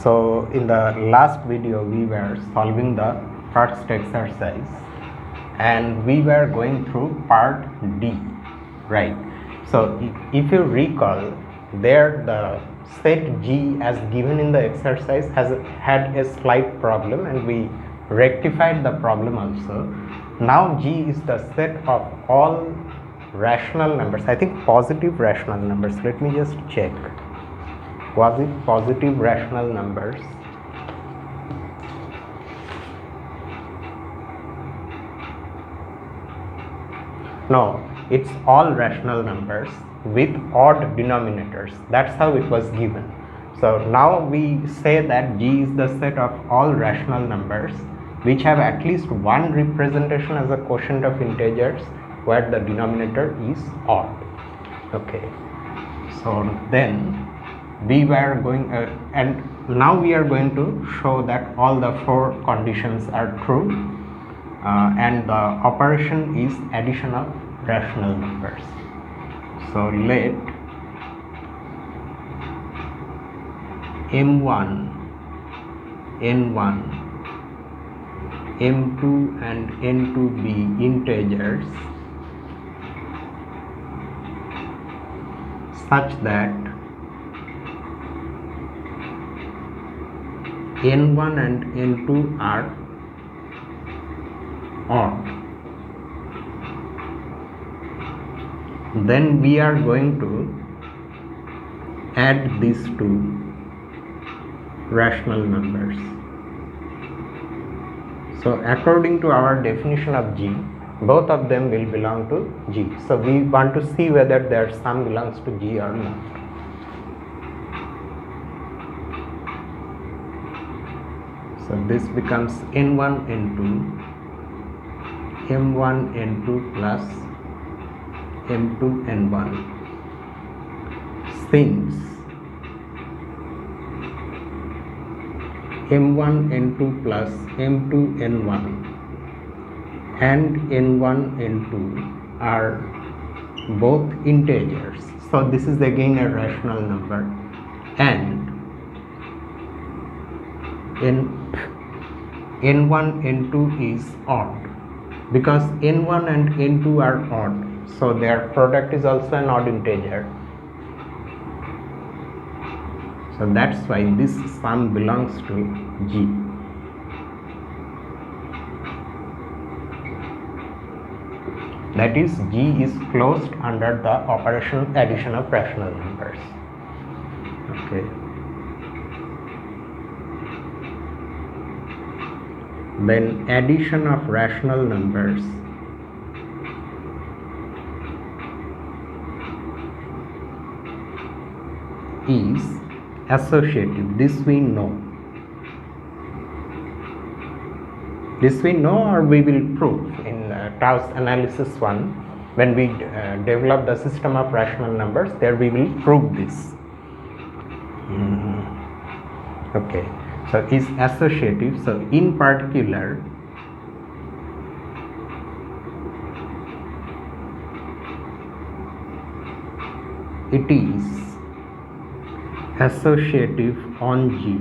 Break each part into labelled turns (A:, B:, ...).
A: So in the last video we were solving the first exercise and we were going through part D, right? So if you recall, there the set G as given in the exercise had a slight problem and we rectified the problem also. Now G is the set of all rational numbers, I think positive rational numbers. Let me just check. Positive rational numbers. No, it's all rational numbers with odd denominators. That's how it was given. So now we say that G is the set of all rational numbers which have at least one representation as a quotient of integers where the denominator is odd. Okay, so then we were going and now we are going to show that all the four conditions are true and the operation is addition of rational numbers. So let m1, n1, m2 and n2 be integers such that n1 and n2 are odd. Then we are going to add these two rational numbers. So according to our definition of G, both of them will belong to G. So we want to see whether their sum belongs to G or not. So this becomes n1 n2 m1 n2 plus m2 n1, since m1 n2 plus m2 n1 and n1 n2 are both integers. So this is again a rational number, and n1 n2 is odd because n1 and n2 are odd, so their product is also an odd integer. So that's why this sum belongs to G. That is, G is closed under the operation addition of rational numbers. Okay. Then addition of rational numbers is associative. This we know. This we know, or we will prove in Tao's analysis 1 when we develop the system of rational numbers. There we will prove this. Okay. So is associative. So in particular, it is associative on G.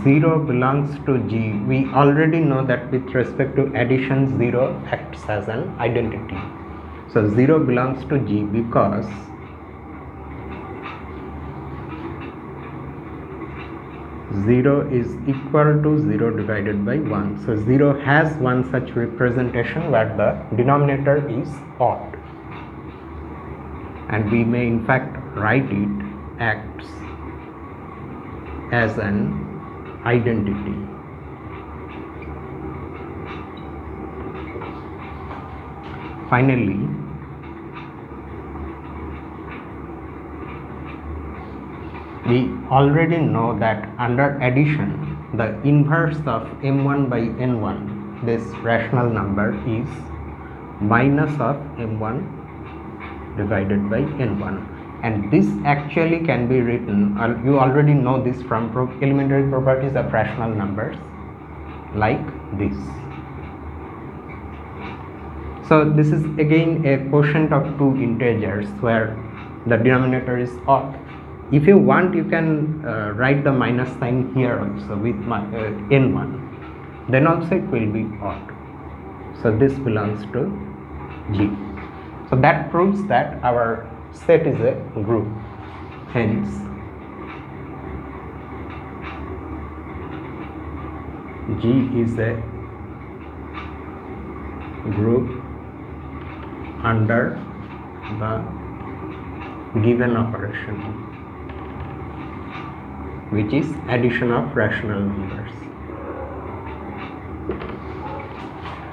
A: Zero belongs to G. We already know that with respect to addition, 0 acts as an identity. So 0 belongs to G because zero is equal to 0 divided by 1. So 0 has one such representation where the denominator is odd, and we may in fact write it acts as an identity. Finally, we already know that under addition, the inverse of m1 by n1, this rational number, is minus of m1 divided by n1. And this actually can be written, you already know this from elementary properties of rational numbers, like this. So this is again a quotient of two integers where the denominator is odd. If you want, you can write the minus sign here also with n1, then also it will be odd. So this belongs to G. So that proves that our set is a group. Hence G is a group under the given operation, which is addition of rational numbers.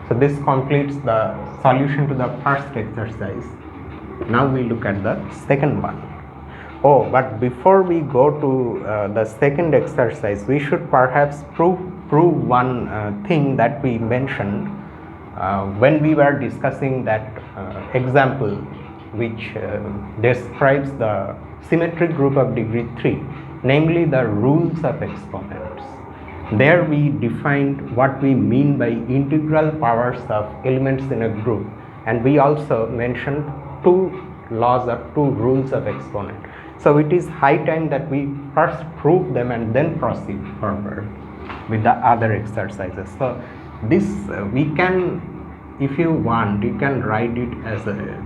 A: So this completes the solution to the first exercise. Now we look at the second one. Oh, but before we go to the second exercise, we should perhaps prove one thing that we mentioned when we were discussing that example which describes the symmetric group of degree 3, namely the rules of exponents. There we defined what we mean by integral powers of elements in a group, and we also mentioned two laws or two rules of exponent. So it is high time that we first prove them and then proceed forward with the other exercises. So this we can, if you want, you can write it as a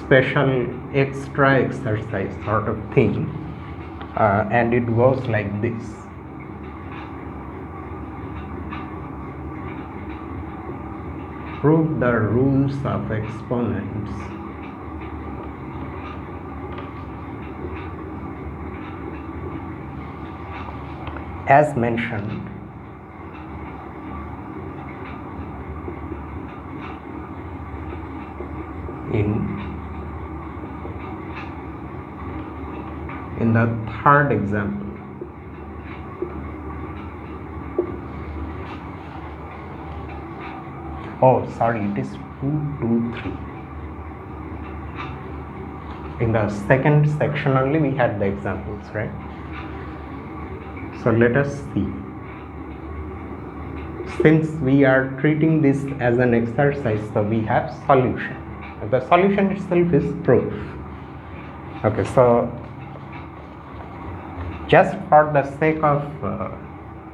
A: special extra exercise sort of thing, and it goes like this. Prove the rules of exponents as mentioned in the third example. Oh, sorry, it is 2, 2, 3. In the second section only we had the examples, right? So let us see. Since we are treating this as an exercise, so we have solution. The solution itself is proof. Okay, so just for the sake of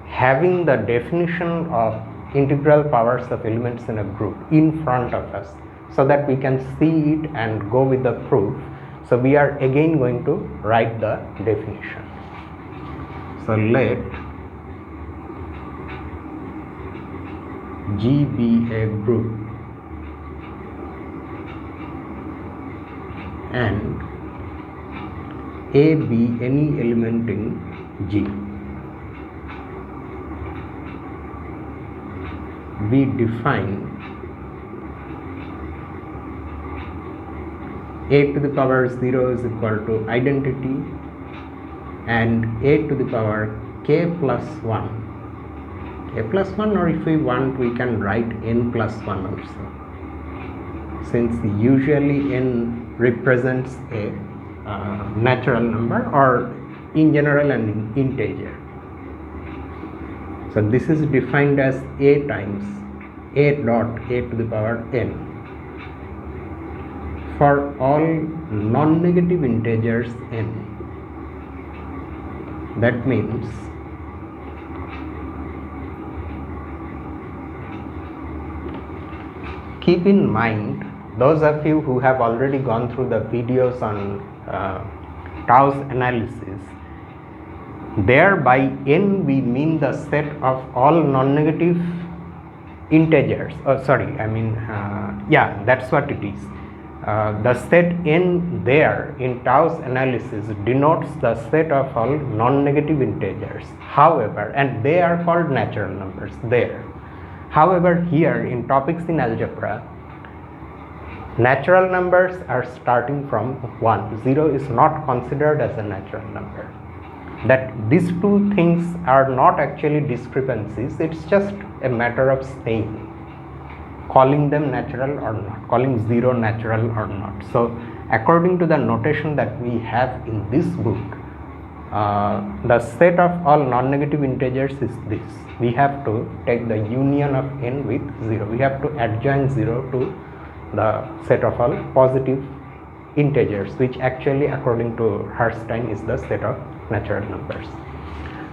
A: having the definition of integral powers of elements in a group in front of us so that we can see it and go with the proof, so we are again going to write the definition. So let G be a group and A be any element in G. We define A to the power 0 is equal to identity and A to the power k plus 1. K plus 1, or if we want we can write n plus 1 also, since usually n represents a natural number or in general an integer. So this is defined as A times A dot A to the power n for all non-negative integers n. That means keep in mind, those of you who have already gone through the videos on Tau's analysis, there by n we mean the set of all non-negative integers. That's what it is. The set n there in Tau's analysis denotes the set of all non-negative integers. However, and they are called natural numbers there. However, here in topics in algebra, natural numbers are starting from 1. 0 is not considered as a natural number. That these two things are not actually discrepancies, it's just a matter of saying, calling them natural or not, calling 0 natural or not. So according to the notation that we have in this book, the set of all non-negative integers is this. We have to take the union of n with 0. We have to adjoin 0 to the set of all positive integers, which actually according to Herstein is the set of natural numbers.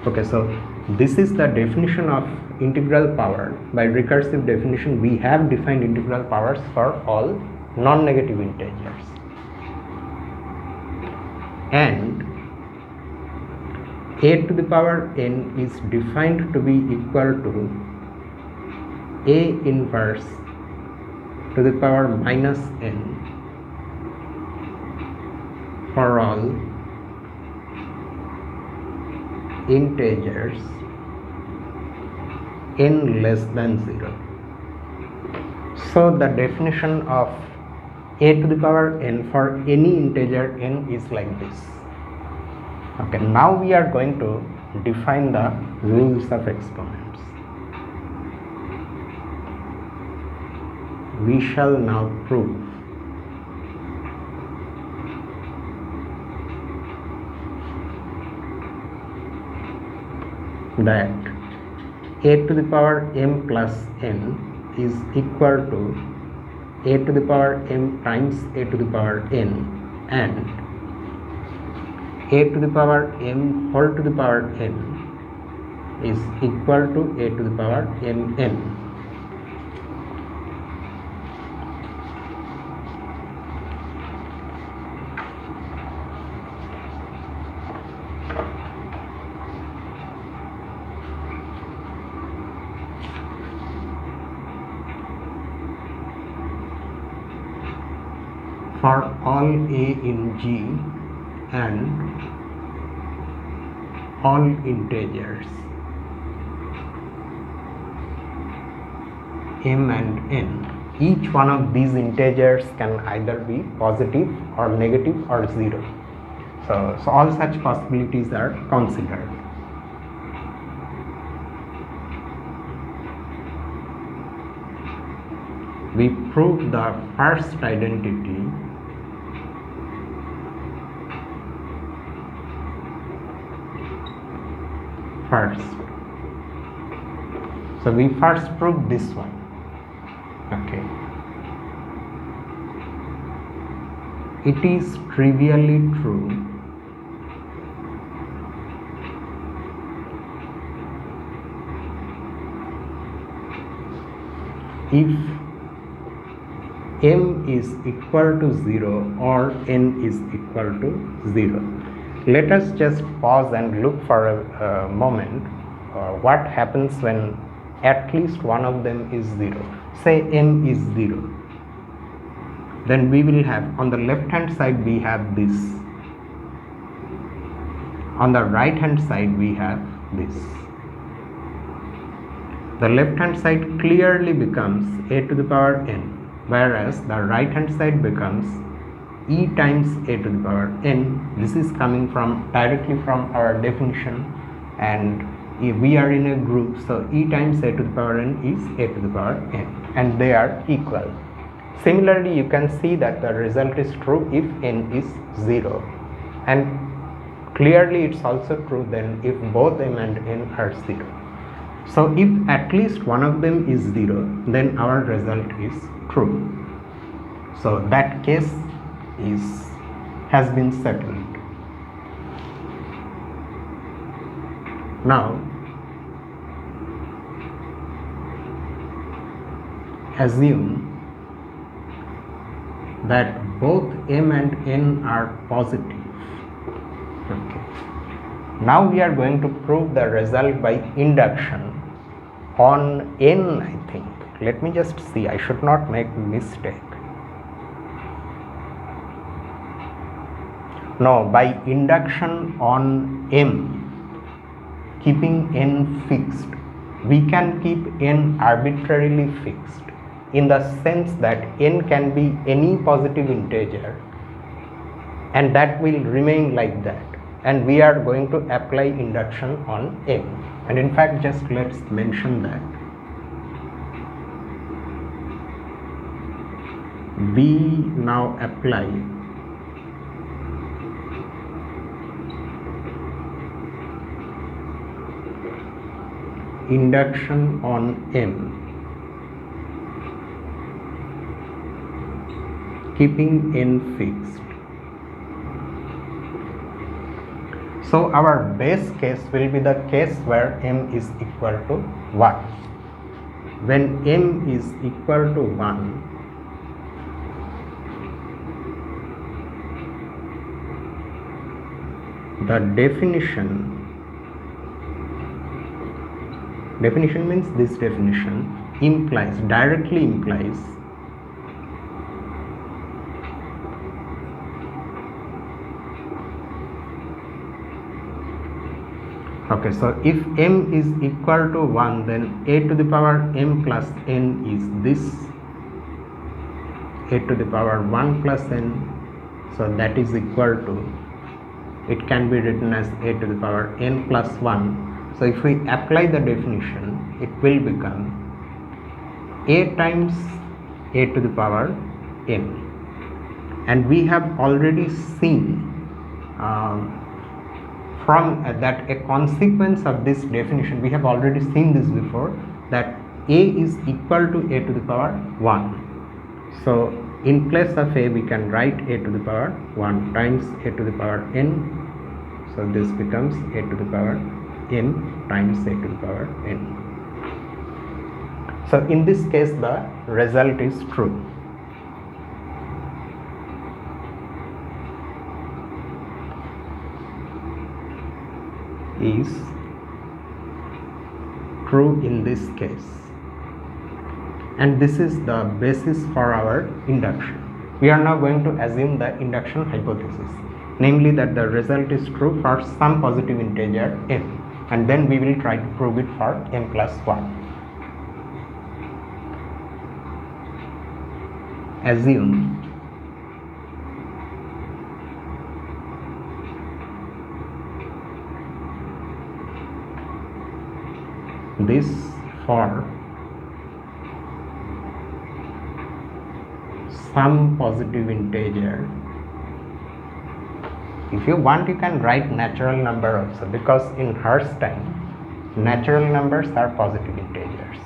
A: Okay, so this is the definition of integral power. By recursive definition, we have defined integral powers for all non-negative integers, and a to the power n is defined to be equal to a inverse to the power minus n for all integers n less than 0. So the definition of a to the power n for any integer n is like this. Okay, now we are going to define the rules of exponents. We shall now prove that a to the power m plus n is equal to a to the power m times a to the power n, and a to the power m whole to the power n is equal to a to the power mn. For all a in G and all integers m and n, each one of these integers can either be positive or negative or 0. So all such possibilities are considered. We prove the first identity first. So we first prove this one. Okay. It is trivially true if m is equal to 0 or n is equal to 0. Let us just pause and look for a moment what happens when at least one of them is 0. Say m is 0. Then we will have, on the left hand side we have this, on the right hand side we have this. The left hand side clearly becomes a to the power n, whereas the right hand side becomes e times a to the power n. This is coming from directly from our definition, and we are in a group, so e times a to the power n is a to the power n, and they are equal. Similarly, you can see that the result is true if n is 0, and clearly it's also true then if both m and n are 0. So if at least one of them is 0, then our result is true. So that case has been settled. Now assume that both m and n are positive. Okay. Now we are going to prove the result by induction on n, I think. Let me just see, I should not make mistake. No, by induction on m, keeping n fixed, we can keep n arbitrarily fixed, in the sense that n can be any positive integer and that will remain like that, and we are going to apply induction on m. And in fact, just let's mention that we now apply induction on M, keeping n fixed. So our base case will be the case where m is equal to 1. When m is equal to 1, the definition means this definition directly implies okay, so if m is equal to 1, then a to the power m plus n is this, a to the power 1 plus n, so that is equal to, it can be written as a to the power n plus 1. So if we apply the definition, it will become a times a to the power n. And we have already seen from that a consequence of this definition, we have already seen this before, that a is equal to a to the power 1. So in place of a, we can write a to the power 1 times a to the power n. So this becomes a to the power n times a to the power n. So in this case, the result is true. Is true in this case, and this is the basis for our induction. We are now going to assume the induction hypothesis, namely that the result is true for some positive integer m, and then we will try to prove it for m plus 1. Assume this for some positive integer. If you want, you can write natural number also, because in Herstein, natural numbers are positive integers.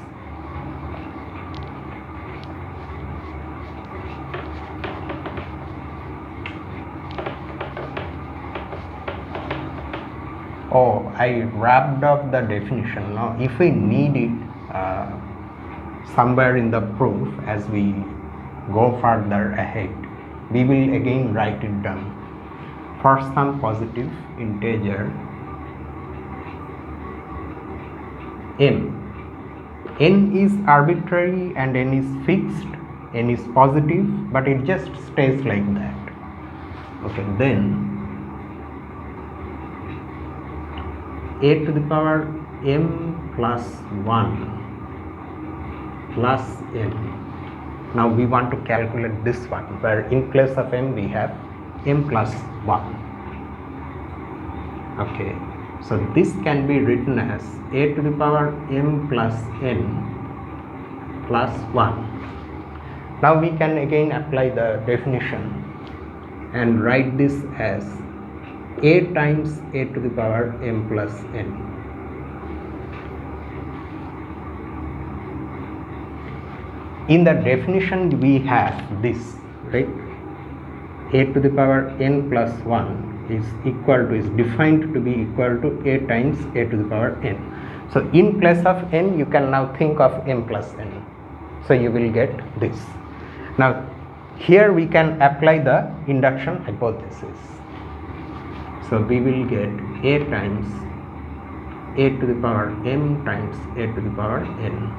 A: Oh, I wrapped up the definition. Now, if we need it somewhere in the proof as we go further ahead, we will again write it down. For some positive integer n is arbitrary and n is fixed, n is positive, but it just stays like that. Okay, then a to the power m plus 1 plus n. Now we want to calculate this one, where in place of m we have m plus 1. Okay, so this can be written as a to the power m plus n plus 1. Now we can again apply the definition and write this as a times a to the power m plus n. In the definition we have this, right? A to the power n plus 1 is defined to be equal to a times a to the power n. So in place of n, you can now think of m plus n. So you will get this. Now here we can apply the induction hypothesis. So we will get a times a to the power m times a to the power n.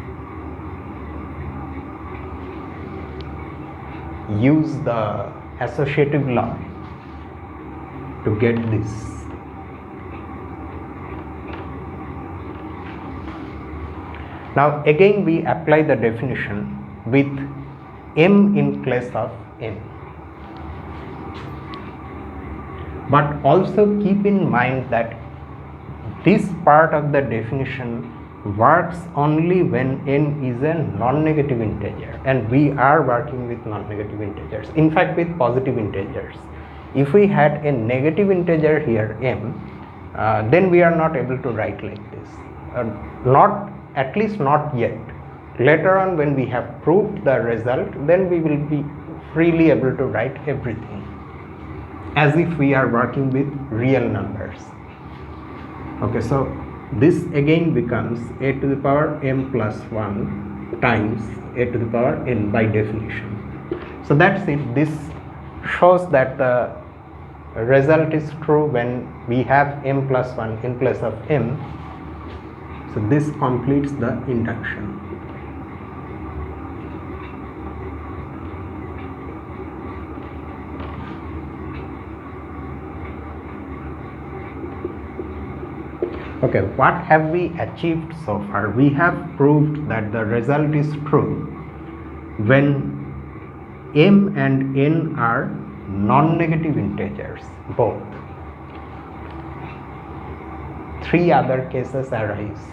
A: Use the associative law to get this. Now again we apply the definition with m in place of n. But also keep in mind that this part of the definition works only when n is a non-negative integer, and we are working with non-negative integers, in fact with positive integers. If we had a negative integer here m, then we are not able to write like this. not, at least not yet. Later on, when we have proved the result, then we will be freely able to write everything as if we are working with real numbers. Okay, so this again becomes a to the power m plus 1 times a to the power n by definition. So that's it. This shows that the result is true when we have m plus 1 in place of m. So this completes the induction. Okay, what have we achieved so far? We have proved that the result is true when m and n are non-negative integers, both. 3 other cases arise.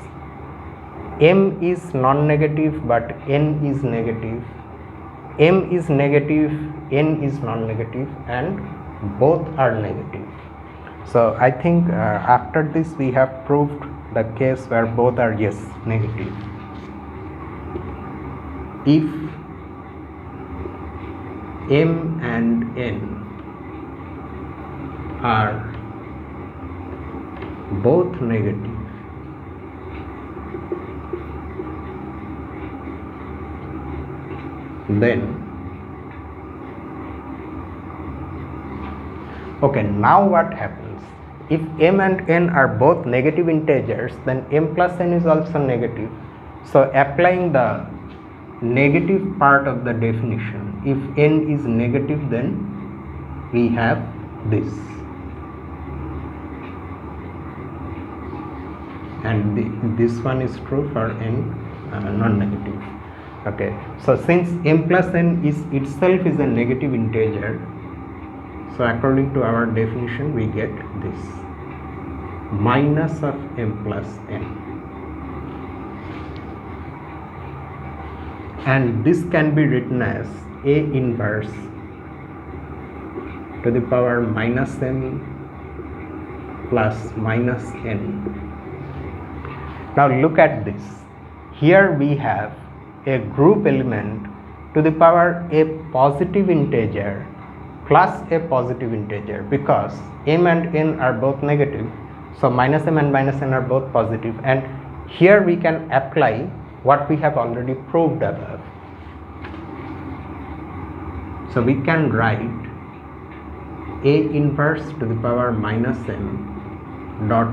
A: M is non-negative but n is negative. M is negative, n is non-negative, and both are negative. So I think after this we have proved the case where both are yes, negative. If m and n are both negative, then okay, now what happens? If m and n are both negative integers, then m plus n is also negative. So applying the negative part of the definition, if n is negative, then we have this, and this one is true for n non-negative. Okay, so since m plus n is itself is a negative integer, so according to our definition we get this minus of m plus n, and this can be written as a inverse to the power minus m plus minus n. Now look at this. Here we have a group element to the power a positive integer plus a positive integer, because m and n are both negative, so minus m and minus n are both positive, and here we can apply what we have already proved above. So we can write a inverse to the power minus m dot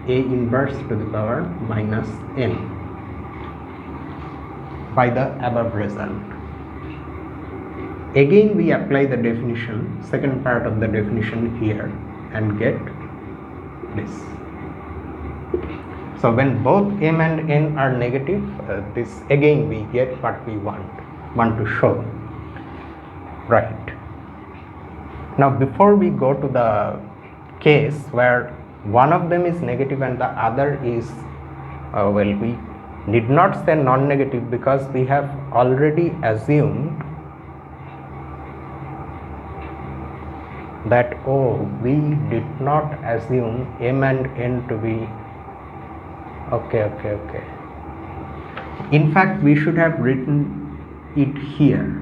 A: a inverse to the power minus n by the above result. Again we apply the definition, second part of the definition here, and get this. So when both m and n are negative, this again we get what we want to show. Right. Now before we go to the case where one of them is negative and the other is, well, we need not say non-negative because we have already assumed that, oh, we did not assume m and n to be okay. In fact, we should have written it here.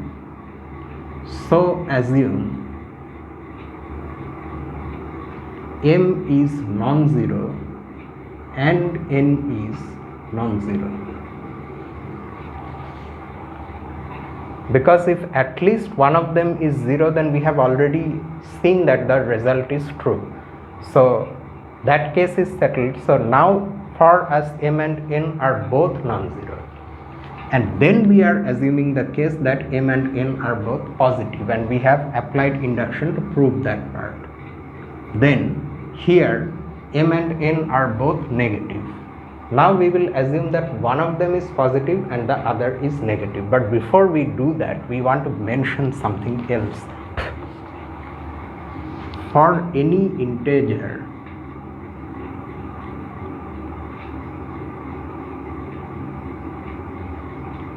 A: So assume m is non-zero and n is non-zero, because if at least one of them is 0, then we have already seen that the result is true. So that case is settled. So now for us m and n are both non-zero, and then we are assuming the case that m and n are both positive, and we have applied induction to prove that part. Then here m and n are both negative. Now we will assume that one of them is positive and the other is negative. But before we do that, we want to mention something else. For any integer,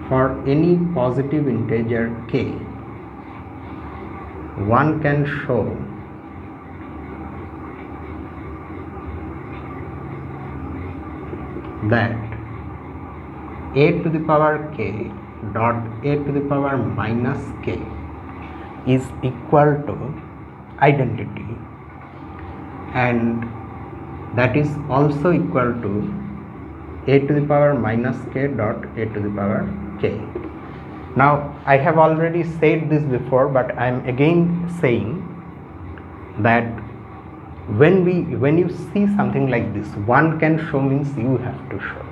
A: for any positive integer k, one can show that a to the power k dot a to the power minus k is equal to identity, and that is also equal to a to the power minus k dot a to the power k. Now I have already said this before, but I am again saying that when you see something like this, one can show means you have to show.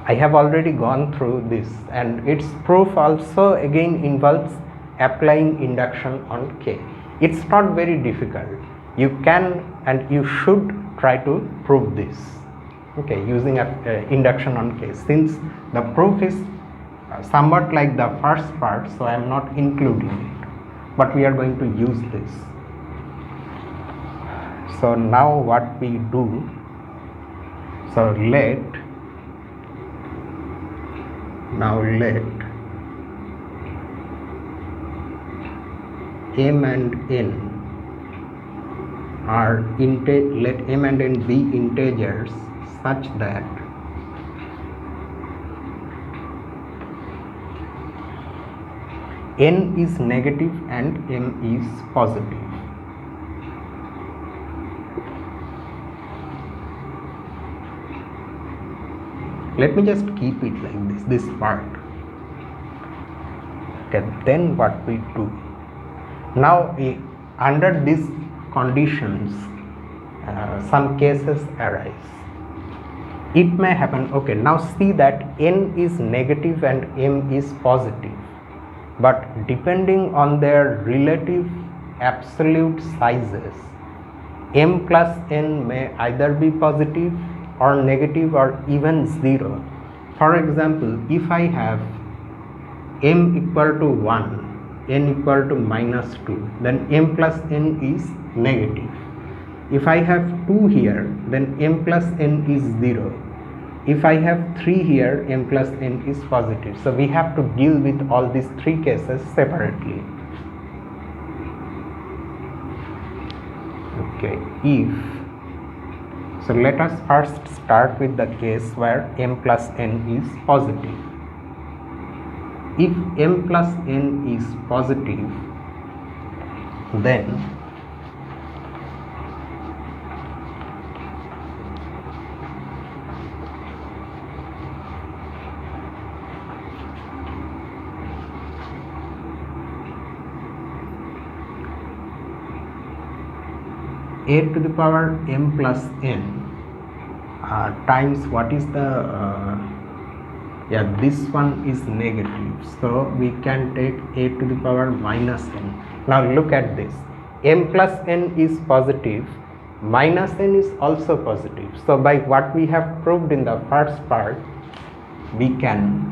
A: I have already gone through this, and its proof also again involves applying induction on k. It's not very difficult. You can and you should try to prove this, okay, using induction on k. Since the proof is somewhat like the first part, so I am not including it, but we are going to use this. So now what we do, so let m and n are let m and n be integers such that n is negative and m is positive. Let me just keep it like this part. Okay, then what we do now, under these conditions, some cases arise. It may happen, okay, now see that n is negative and m is positive, but depending on their relative absolute sizes, m plus n may either be positive or negative or even zero. For example, if I have m equal to 1, n equal to minus 2, then m plus n is negative. If I have 2 here, then m plus n is 0. If I have 3 here, m plus n is positive. So we have to deal with all these 3 cases separately. Okay, so let us first start with the case where m plus n is positive. If m plus n is positive, then a to the power m plus n times what is the this one is negative, so we can take a to the power minus n. Now look at this, m plus n is positive, minus n is also positive. So by what we have proved in the first part, we can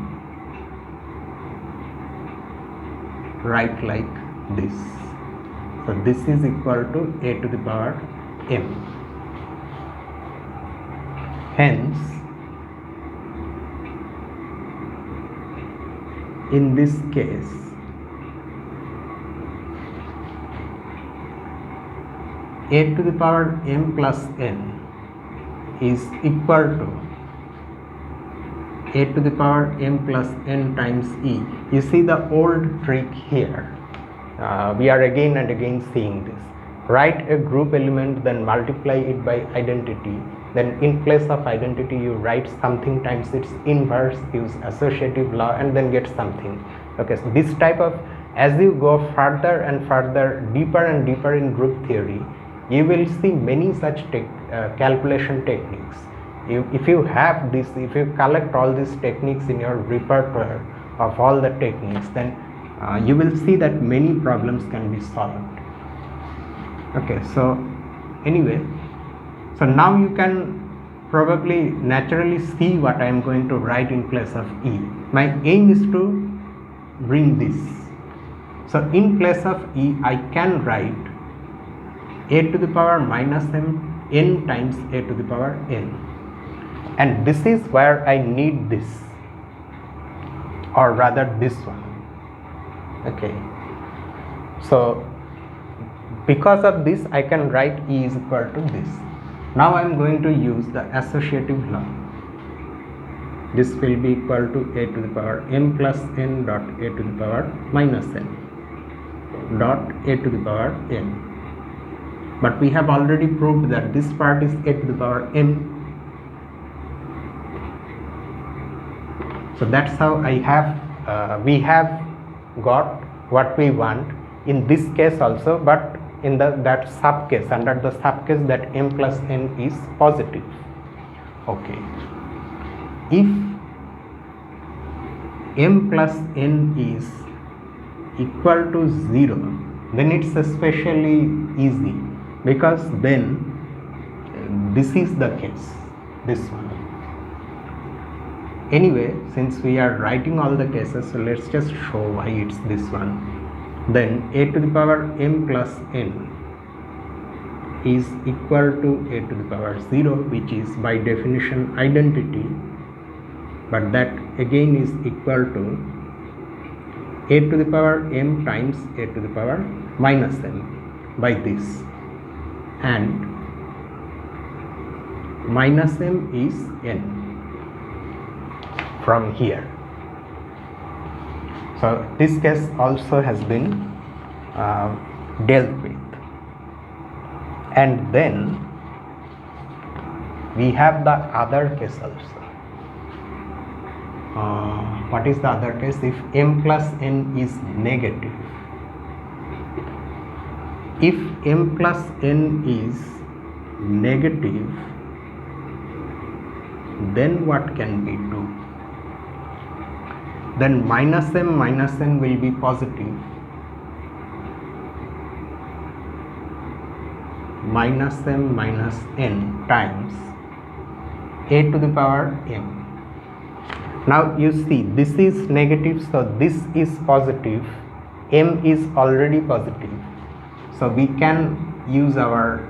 A: write like this. So this is equal to a to the power m. Hence, in this case, a to the power m plus n is equal to a to the power m plus n times e. You see the old trick here. We are again and again seeing this. Write a group element, then multiply it by identity. Then in place of identity, you write something times its inverse, use associative law, and then get something. Okay, so this type of, as you go further and further, deeper and deeper in group theory, you will see many such calculation techniques. If you have this, if you collect all these techniques in your repertoire of all the techniques, then you will see that many problems can be solved. Okay, so anyway, so now you can probably naturally see what I am going to write in place of e. My aim is to bring this. So in place of e, I can write a to the power minus m n times a to the power n. And this is where I need this, or rather this one. Okay, so because of this, I can write e is equal to this. Now I am going to use the associative law. this will be equal to a to the power m plus n dot a to the power minus n dot a to the power n. But we have already proved that this part is a to the power m. So that's how we have got what we want in this case also, but in that sub case, under the sub case that m plus n is positive. Okay, if m plus n is equal to 0, then it's especially easy, because then this is the case, this one. Anyway, since we are writing all the cases, so let's just show why it's this one. Then a to the power m plus n is equal to a to the power 0, which is by definition identity, but that again is equal to a to the power m times a to the power minus n by this, and minus m is n from here. So this case also has been dealt with. And then we have the other case also. What is the other case? If m plus n is negative. If m plus n is negative, then what can we do? Then minus n will be positive. Minus m minus n times a to the power m. Now you see, this is negative, so this is positive, m is already positive, so we can use our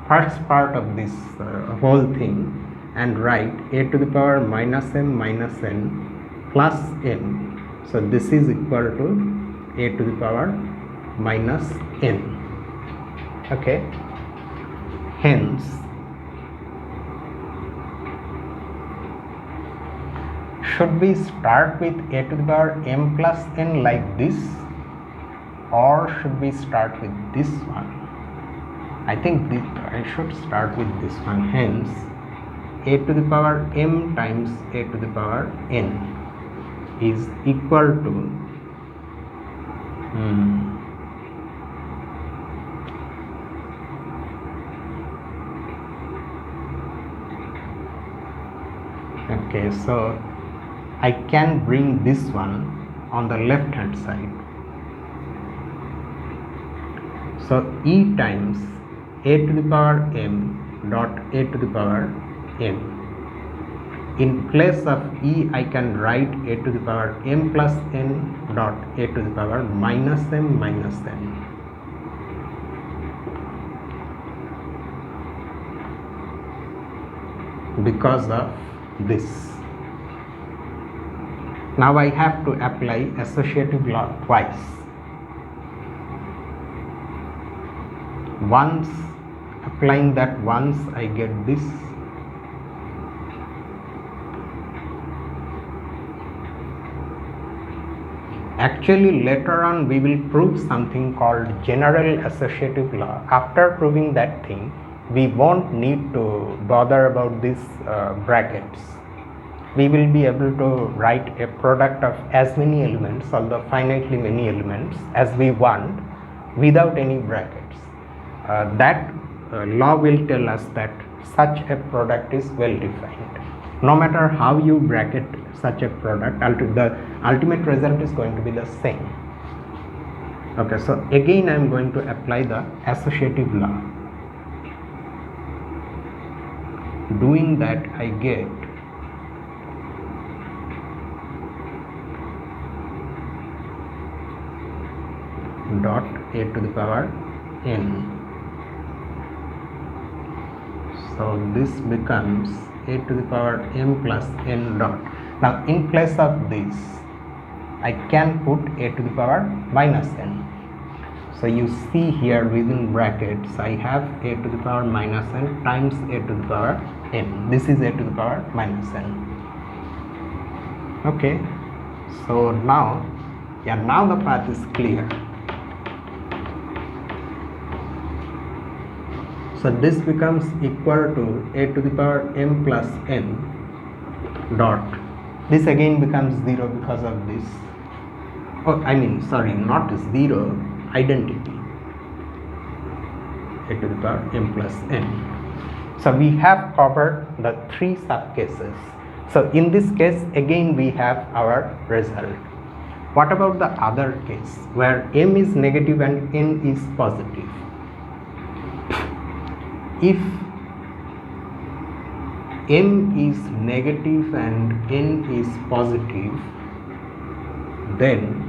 A: first part of this whole thing and write a to the power minus m minus n plus n. So this is equal to a to the power minus n. Okay, hence should we start with a to the power m plus n like this, or should we start with this one? I think I should start with this one. Hence a to the power m times a to the power n is equal to okay, so I can bring this one on the left hand side. So e times a to the power m dot a to the power n. In place of e, I can write a to the power m plus n dot a to the power minus m minus n. Because of this. Now I have to apply associative law twice. Once applying that once, I get this. Actually, later on we will prove something called general associative law. After proving that thing, we won't need to bother about these brackets. We will be able to write a product of as many elements, although finitely many elements, as we want without any brackets. That law will tell us that such a product is well defined. No matter how you bracket such a product, the ultimate result is going to be the same. Okay, so again I am going to apply the associative law. Doing that, I get dot a to the power n. So this becomes a to the power m plus n dot. Now in place of this, I can put a to the power minus n. So you see here within brackets, I have a to the power minus n times a to the power n. This is a to the power minus n. Okay, so now the path is clear. So this becomes equal to a to the power m plus n dot. This again becomes 0 because of this. Oh, I mean, sorry, not 0, identity. A to the power m plus n. So we have covered the 3 subcases. So in this case, again we have our result. What about the other case where m is negative and n is positive? If m is negative and n is positive, then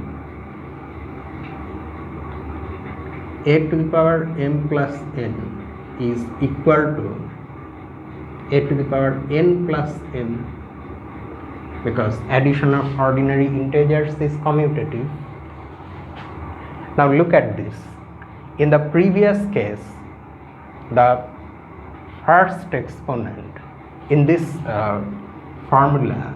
A: a to the power m plus n is equal to a to the power n plus m, because addition of ordinary integers is commutative. Now look at this. In the previous case, the first exponent in this formula